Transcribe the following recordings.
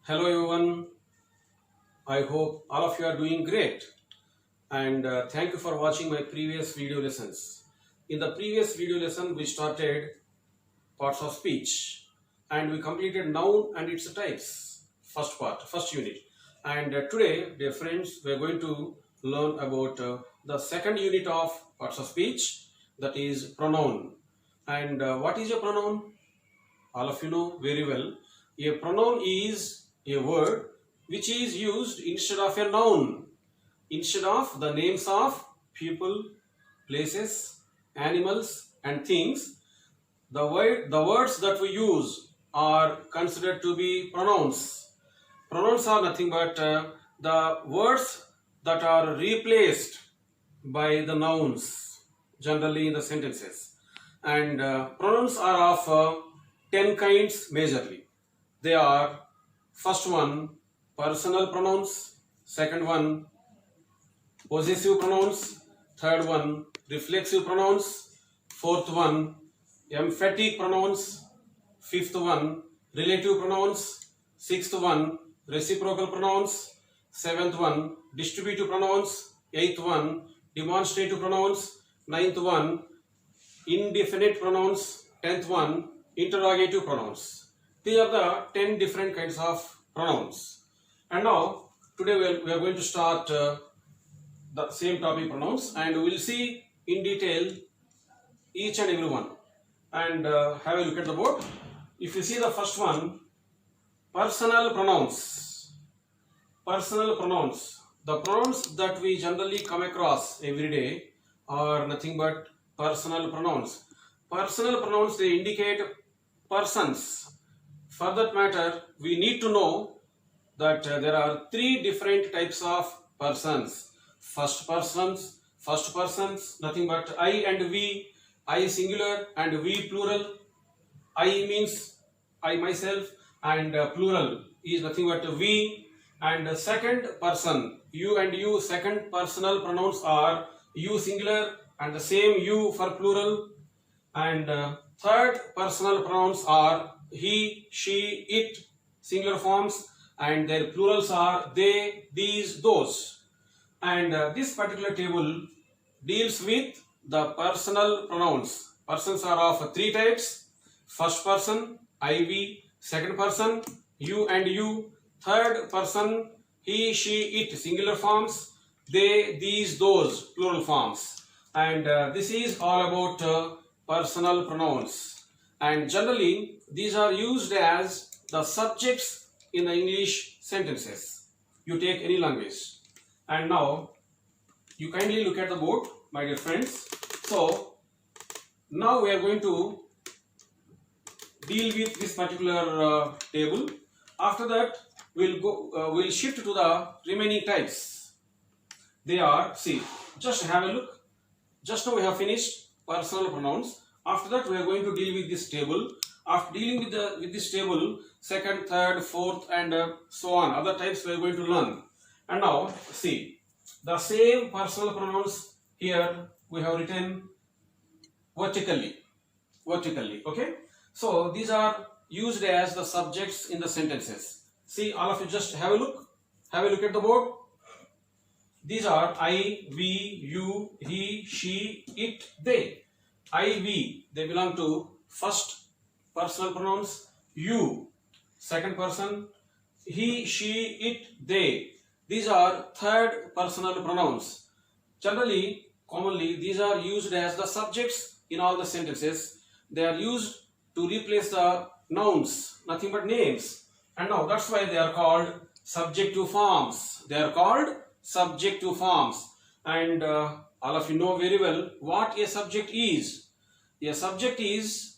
Hello everyone, I hope all of you are doing great and thank you for watching my previous video lessons. In the previous video lesson we started parts of speech and we completed noun and its types, first part, first unit. And today, dear friends, we are going to learn about the second unit of parts of speech, that is pronoun. And what is a pronoun? All of you know very well. A pronoun is a word which is used instead of a noun, instead of the names of people, places, animals and things. The words that we use are considered to be pronouns. Pronouns are nothing but the words that are replaced by the nouns, generally in the sentences. And pronouns are of 10 kinds majorly. They are: first one, personal pronouns; second one, possessive pronouns; third one, reflexive pronouns; fourth one, emphatic pronouns; fifth one, relative pronouns; sixth one, reciprocal pronouns; seventh one, distributive pronouns; eighth one, demonstrative pronouns; ninth one, indefinite pronouns; 10th one, interrogative pronouns. These are the 10 different kinds of pronouns. And now today we are going to start the same topic, pronouns, and we will see in detail each and every one. And have a look at the board. If you see the first one, personal pronouns. Personal pronouns. The pronouns that we generally come across every day are nothing but personal pronouns. Personal pronouns, they indicate persons. For that matter, we need to know that there are three different types of persons. First persons, nothing but I and we. I singular and we plural. I means I myself, and plural is nothing but we. And second person, you and you, second personal pronouns are you singular and the same you for plural. And third personal pronouns are he, she, it, singular forms, and their plurals are they, these, those. And this particular table deals with the personal pronouns. Persons are of three types: first person, I, we; second person, you and you; third person, he, she, it, singular forms; they, these, those, plural forms. And this is all about personal pronouns. And generally, these are used as the subjects in the English sentences. You take any language. And now, you kindly look at the board, my dear friends. So, now we are going to deal with this particular table. After that, we'll shift to the remaining types. They are, see, just have a look. Just now we have finished personal pronouns. After that, we are going to deal with this table. After dealing with this table, second, third, fourth, and so on, other types we are going to learn. And now, see, the same personal pronouns here we have written vertically. Okay? So, these are used as the subjects in the sentences. See, all of you just have a look. Have a look at the board. These are I, we, you, he, she, it, they. I, we, they belong to first personal pronouns. You, second person. He, she, it, they. These are third personal pronouns. Generally, commonly, these are used as the subjects in all the sentences. They are used to replace the nouns, nothing but names. And now that's why they are called subjective forms. They are called subjective forms. And all of you know very well what a subject is. A subject is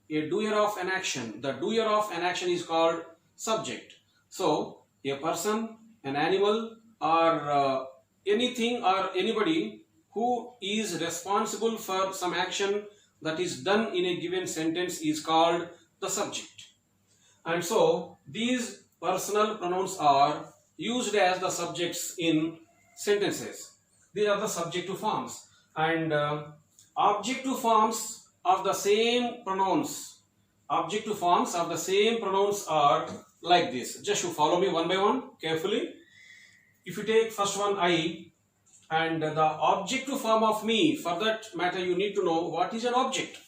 a doer of an action. The doer of an action is called subject. So, a person, an animal, or anything or anybody who is responsible for some action that is done in a given sentence is called the subject. And so, these personal pronouns are used as the subjects in sentences. These are the subjective forms. And objective forms of the same pronouns. Objective forms of the same pronouns are like this. Just you follow me one by one carefully. If you take first one I, and the objective form of me, for that matter you need to know what is an object.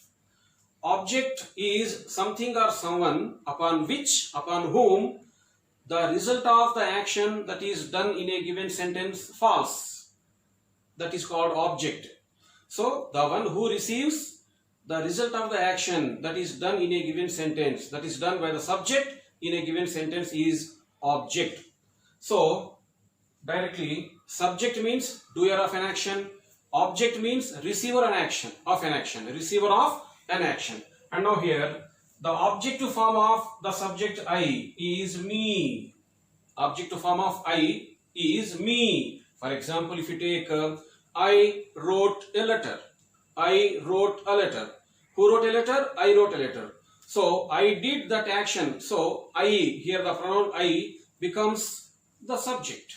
Object is something or someone upon whom the result of the action that is done in a given sentence falls. That is called object. So the one who receives the result of the action that is done in a given sentence, that is done by the subject in a given sentence, is object. So directly, subject means doer of an action, object means receiver of an action. And now here, the objective form of the subject I is me. Objective form of I is me. For example, if you take I wrote a letter. I wrote a letter. Who wrote a letter? I wrote a letter. So I did that action. So I, here the pronoun I becomes the subject.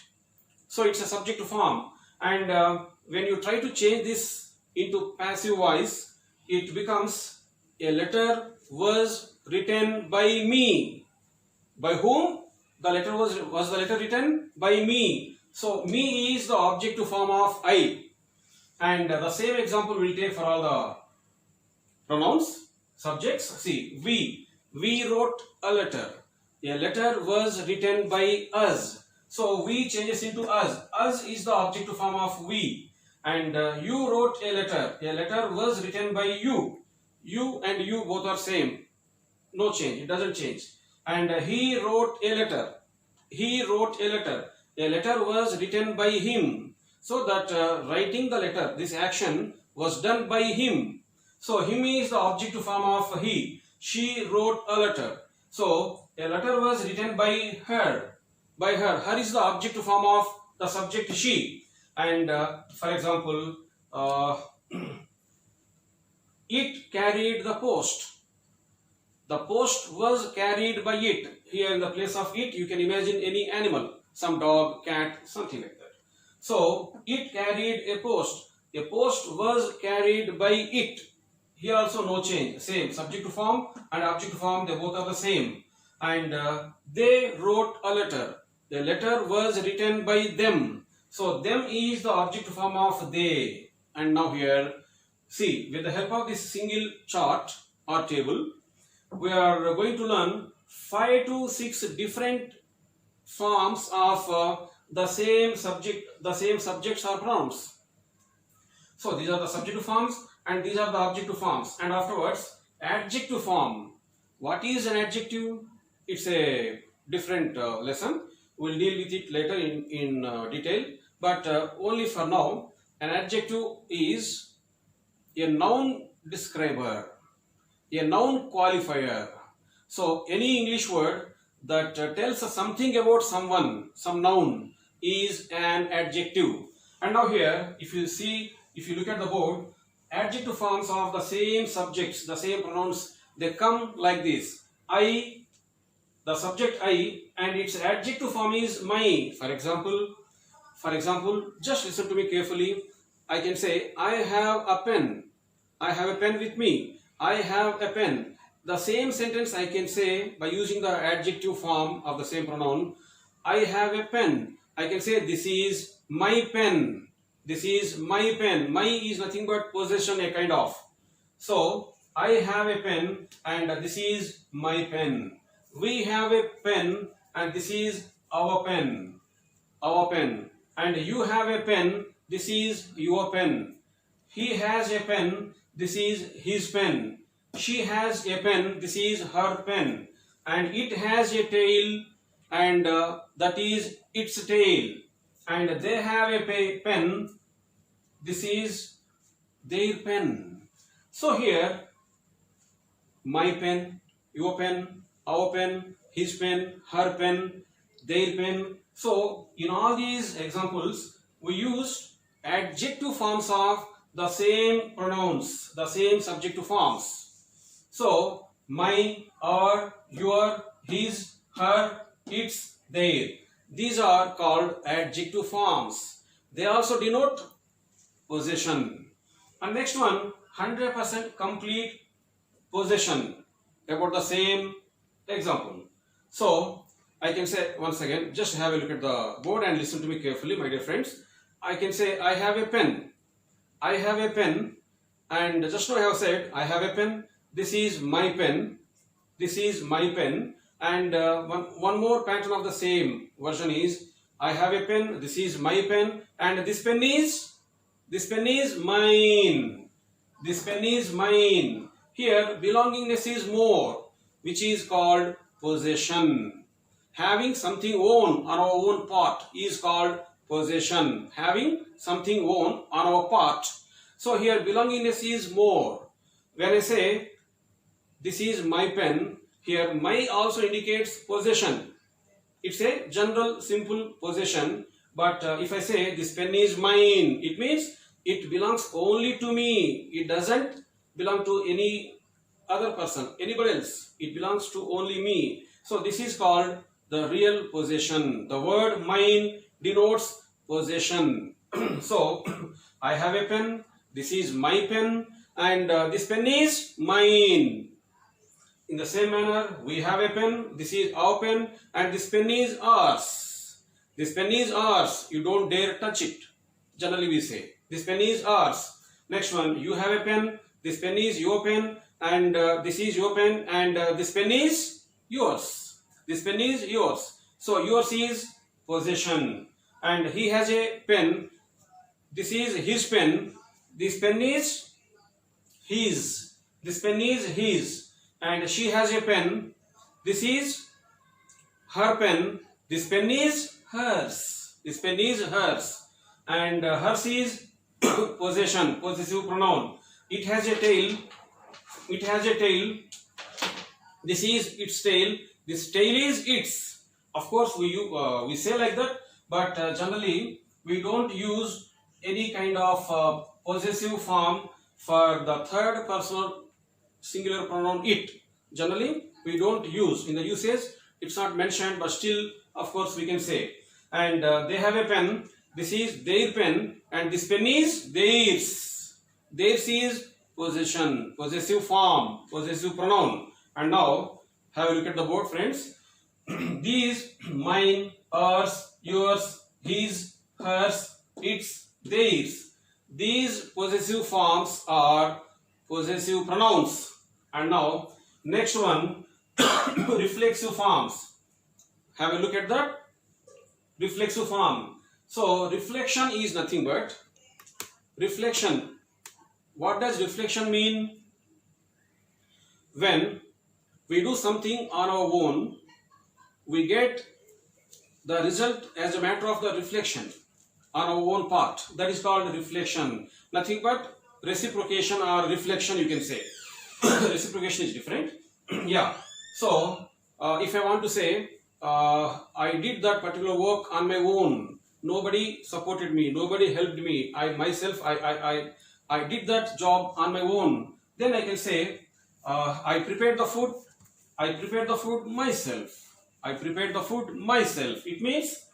So it's a subject form. And when you try to change this into passive voice, it becomes a letter was written by me. By whom? The letter was the letter written? By me. So me is the objective form of I. And the same example we'll take for all the pronouns, subjects. See, we wrote a letter. A letter was written by us. So we changes into us. Us is the objective form of we. And you wrote a letter. A letter was written by you. You and you both are same. No change. It doesn't change. And he wrote a letter. He wrote a letter. A letter was written by him. So that writing the letter, this action was done by him. So him is the objective form of he. She wrote a letter. So a letter was written by her. By her. Her is the objective form of the subject she. And for example, it carried the post. The post was carried by it. Here in the place of it, you can imagine any animal. Some dog, cat, something like that. So, it carried a post. A post was carried by it. Here also no change. Same. Subject to form and object to form, they both are the same. And they wrote a letter. The letter was written by them. So, them is the object to form of they. And now here, see, with the help of this single chart or table, we are going to learn 5 to 6 different forms of the same subjects or pronouns. So these are the subjective forms and these are the objective forms. And afterwards, adjective form. What is an adjective? It's a different lesson. We'll deal with it later in detail. But only for now, an adjective is a noun describer, a noun qualifier. So any English word that tells us something about someone, some noun, is an adjective. And now here, if you look at the board, adjective forms of the same subjects, the same pronouns, they come like this. I, the subject I, and its adjective form is my. For example, just listen to me carefully. I can say, I have a pen. I have a pen with me. I have a pen. The same sentence I can say by using the adjective form of the same pronoun. I have a pen. I can say, this is my pen. This is my pen. My is nothing but possession, a kind of. So, I have a pen and this is my pen. We have a pen and this is our pen. Our pen. And you have a pen, this is your pen. He has a pen, this is his pen. She has a pen, this is her pen. And it has a tail, and that is its tail. And they have a pen, this is their pen. So here, my pen, your pen, our pen, his pen, her pen, their pen. So in all these examples, we use adjective forms of the same pronouns, the same subjective forms. So, my, our, your, his, her, its, their. These are called adjective forms. They also denote possession. And next one, 100% complete possession. About the same example. So, I can say once again, just have a look at the board and listen to me carefully, my dear friends. I can say I have a pen. I have a pen, and just now I have said I have a pen. This is my pen. This is my pen. And one more pattern of the same version is I have a pen. This is my pen, and this pen is mine. This pen is mine. Here belongingness is more, which is called possession. Having something own on our own part is called possession. Having something own on our part. So here belongingness is more. When I say this is my pen, here my also indicates possession. It's a general simple possession. But if I say this pen is mine, it means it belongs only to me. It doesn't belong to any other person, anybody else. It belongs to only me. So this is called the real possession. The word mine denotes possession. So I have a pen. This is my pen, and this pen is mine. In the same manner, we have a pen. This is our pen, and this pen is ours. This pen is ours. You don't dare touch it. Generally we say this pen is ours. Next one, you have a pen. This pen is your pen, and this is your pen, and this pen is yours. This pen is yours. So yours is possession, and he has a pen. This is his pen. This pen is his. This pen is his, and she has a pen. This is her pen. This pen is hers. This pen is hers, and hers is possession, possessive pronoun. It has a tail. It has a tail. This is its tail. This tail is its. Of course, we say like that, but generally we don't use any kind of possessive form for the third personal singular pronoun it. Generally, we don't use. In the usage, it's not mentioned, but still, of course, we can say. And they have a pen. This is their pen, and this pen is theirs. Theirs is possession, possessive form, possessive pronoun. And now, have a look at the board, friends. These, mine, ours, yours, his, hers, its, theirs. These possessive forms are possessive pronouns. And now, next one, reflexive forms. Have a look at that. Reflexive form. So, reflection is nothing but reflection. What does reflection mean? When we do something on our own, we get the result as a matter of the reflection on our own part. That is called reflection. Nothing but reciprocation or reflection, you can say. Reciprocation is different. Yeah. So, if I want to say, I did that particular work on my own. Nobody supported me. Nobody helped me. I did that job on my own. Then I can say, I prepared the food. I prepared the food myself. I prepared the food myself. It means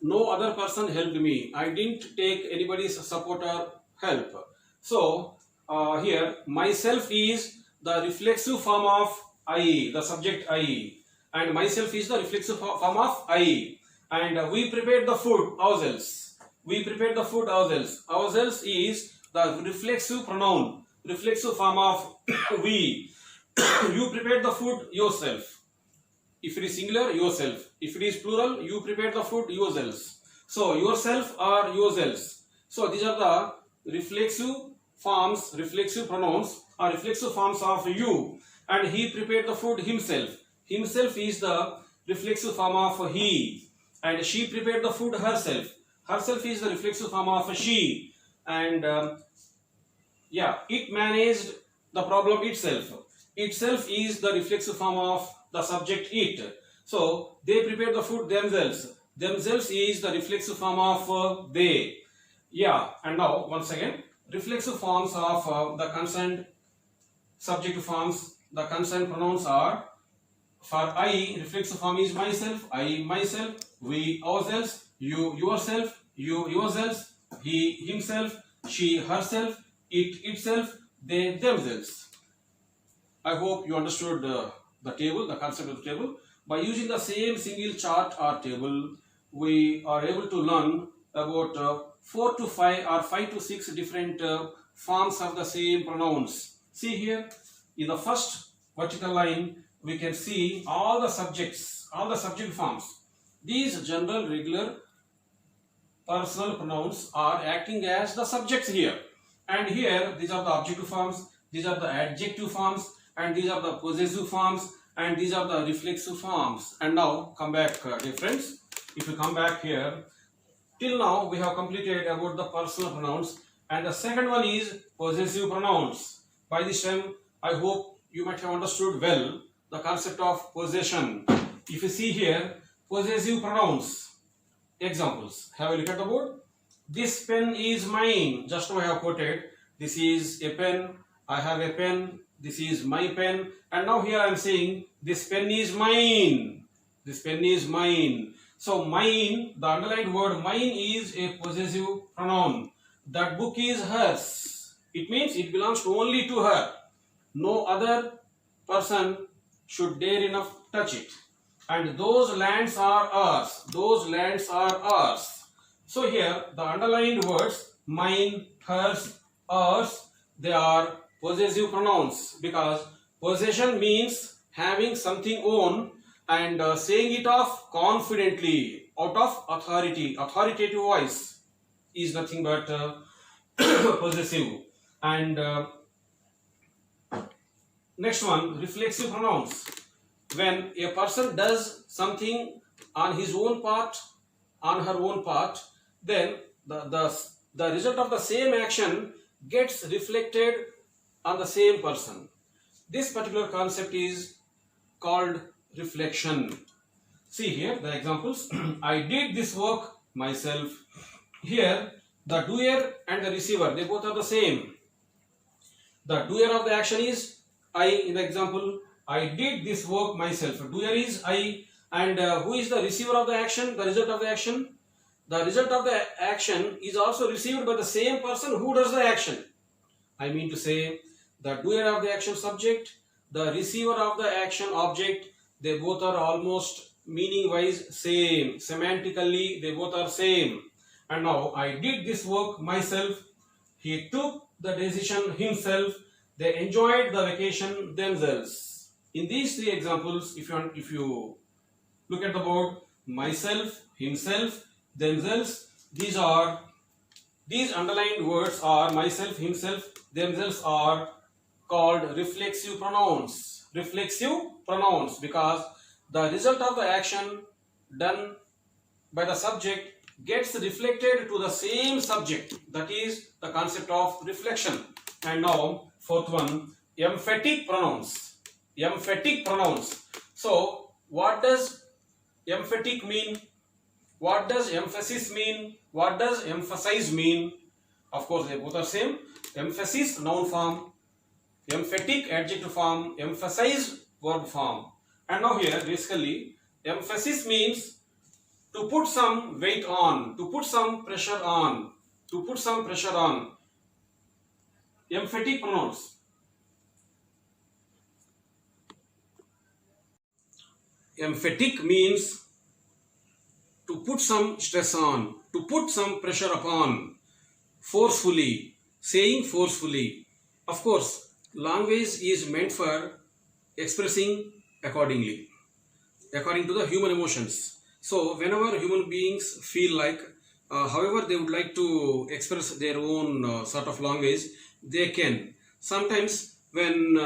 no other person helped me. I didn't take anybody's support or help. So, here, myself is the reflexive form of I, the subject I. And myself is the reflexive form of I. And we prepared the food ourselves. We prepared the food ourselves. Ourselves is the reflexive pronoun, reflexive form of we. You prepared the food yourself. If it is singular, yourself. If it is plural, you prepared the food yourselves. So, yourself or yourselves. So, these are the reflexive forms, reflexive pronouns or reflexive forms of you. And he prepared the food himself. Himself is the reflexive form of he. And she prepared the food herself. Herself is the reflexive form of she. And it managed the problem itself. Itself is the reflexive form of the subject it. So, they prepared the food themselves. Themselves is the reflexive form of they. Yeah, and now once again, reflexive forms of the concerned subject forms, the concerned pronouns are, for I, reflexive form is myself, I, myself, we, ourselves, you, yourself, you, yourselves, he, himself, she, herself, it, itself, they, themselves. I hope you understood the table, the concept of the table. By using the same single chart or table, we are able to learn about 4 to 5 or 5 to 6 different forms of the same pronouns. See here, in the first vertical line, we can see all the subjects, all the subject forms. These general, regular, personal pronouns are acting as the subjects here. And here, these are the objective forms, these are the adjective forms, and these are the possessive forms, and these are the reflexive forms. And now, come back, dear friends. If you come back here, till now we have completed about the personal pronouns, and the second one is possessive pronouns. By this time, I hope you might have understood well the concept of possession. If you see here, possessive pronouns. Examples. Have a look at the board. This pen is mine. Just now I have quoted. This is a pen. I have a pen. This is my pen. And now here I am saying this pen is mine. This pen is mine. So mine, the underlined word mine is a possessive pronoun. That book is hers. It means it belongs only to her. No other person should dare enough touch it. And those lands are ours. Those lands are ours. So here the underlined words mine, hers, ours, they are possessive pronouns, because possession means having something own and saying it off confidently, out of authority. Authoritative voice is nothing but possessive. And next one, reflexive pronouns. When a person does something on his own part, on her own part, then the result of the same action gets reflected on the same person. This particular concept is called reflection. See here the examples. I did this work myself. Here the doer and the receiver, they both are the same. The doer of the action is I in the example. I did this work myself. Doer is I, and who is the receiver of the action? The result of the action. The result of the action is also received by the same person who does the action. I mean to say, the doer of the action subject, the receiver of the action object, they both are almost meaning wise same. Semantically, they both are same. And now, I did this work myself. He took the decision himself. They enjoyed the vacation themselves. In these three examples, if you look at the board, myself, himself, themselves, these underlined words are myself, himself, themselves are called reflexive pronouns. Reflexive pronouns, because the result of the action done by the subject gets reflected to the same subject. That is the concept of reflection. And now, fourth one, emphatic pronouns. Emphatic pronouns. So, what does emphatic mean? What does emphasis mean? What does emphasize mean? Of course, they both are same. Emphasis, noun form. Emphatic, adjective form. Emphasize, verb form. And now here, basically, emphasis means to put some weight on, to put some pressure on, to put some pressure on. Emphatic pronouns. Emphatic means to put some stress on, to put some pressure upon, forcefully, saying forcefully. Of course, language is meant for expressing accordingly, according to the human emotions. So, whenever human beings feel like, however they would like to express their own sort of language, they can. Sometimes when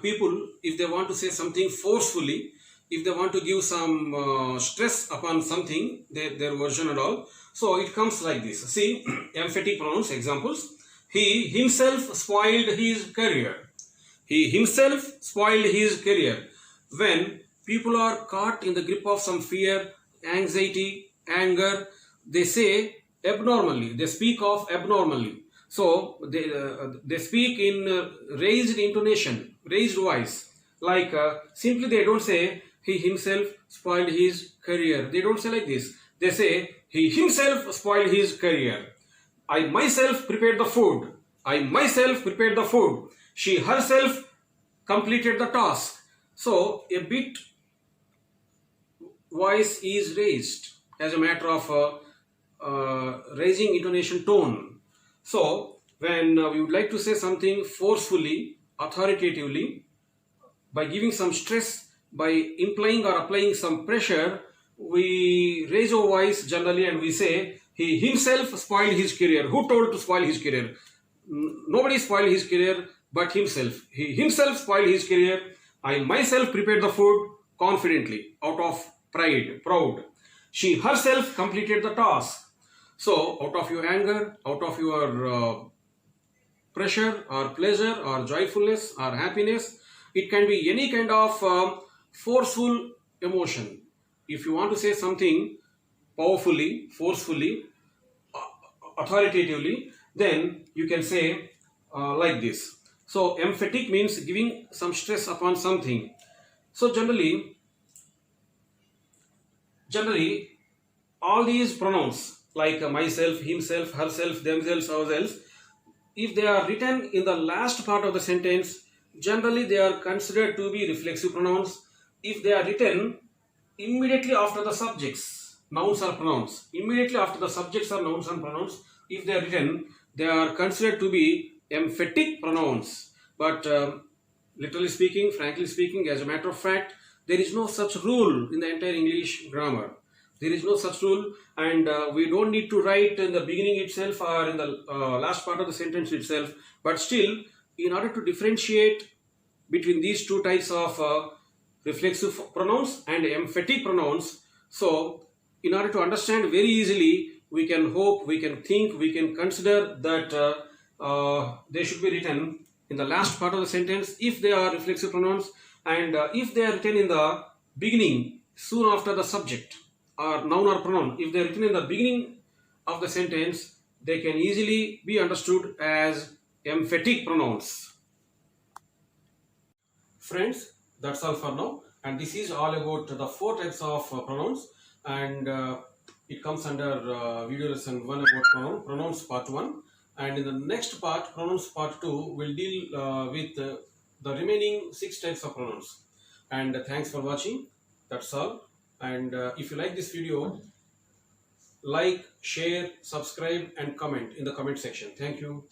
people, if they want to say something forcefully, if they want to give some stress upon something, their version and all, so it comes like this. See, emphatic pronouns, examples. He himself spoiled his career. He himself spoiled his career. When people are caught in the grip of some fear, anxiety, anger, they say abnormally, they speak of abnormally. So, they speak in raised intonation, raised voice. Like, simply they don't say, he himself spoiled his career. They don't say like this. They say, he himself spoiled his career. I myself prepared the food. I myself prepared the food. She herself completed the task. So, a bit voice is raised as a matter of raising intonation tone. So when we would like to say something forcefully, authoritatively, by giving some stress, by implying or applying some pressure, we raise our voice generally and we say, he himself spoiled his career. Who told to spoil his career? Nobody spoiled his career but himself. He himself spoiled his career. I myself prepared the food confidently, out of pride, proud. She herself completed the task. So, out of your anger, out of your pressure or pleasure or joyfulness or happiness, it can be any kind of forceful emotion. If you want to say something powerfully, forcefully, authoritatively, then you can say like this. So emphatic means giving some stress upon something. So generally all these pronouns like myself, himself, herself, themselves, ourselves, if they are written in the last part of the sentence, generally they are considered to be reflexive pronouns. If they are written immediately after the subjects, nouns or pronouns, immediately after the subjects are nouns and pronouns, if they are written, they are considered to be emphatic pronouns. But literally speaking, frankly speaking, as a matter of fact, there is no such rule in the entire English grammar. There is no such rule, and we don't need to write in the beginning itself or in the last part of the sentence itself. But still, in order to differentiate between these two types of reflexive pronouns and emphatic pronouns, so in order to understand very easily, we can hope, we can think, we can consider that they should be written in the last part of the sentence if they are reflexive pronouns, and if they are written in the beginning, soon after the subject or noun or pronoun, if they are written in the beginning of the sentence, they can easily be understood as emphatic pronouns. Friends, that's all for now, and this is all about the 4 types of pronouns, and it comes under video lesson 1 about pronouns part 1, and in the next part, pronouns part 2, will deal with the remaining 6 types of pronouns. And thanks for watching. That's all. And if you like this video, like, share, subscribe and comment in the comment section. Thank you.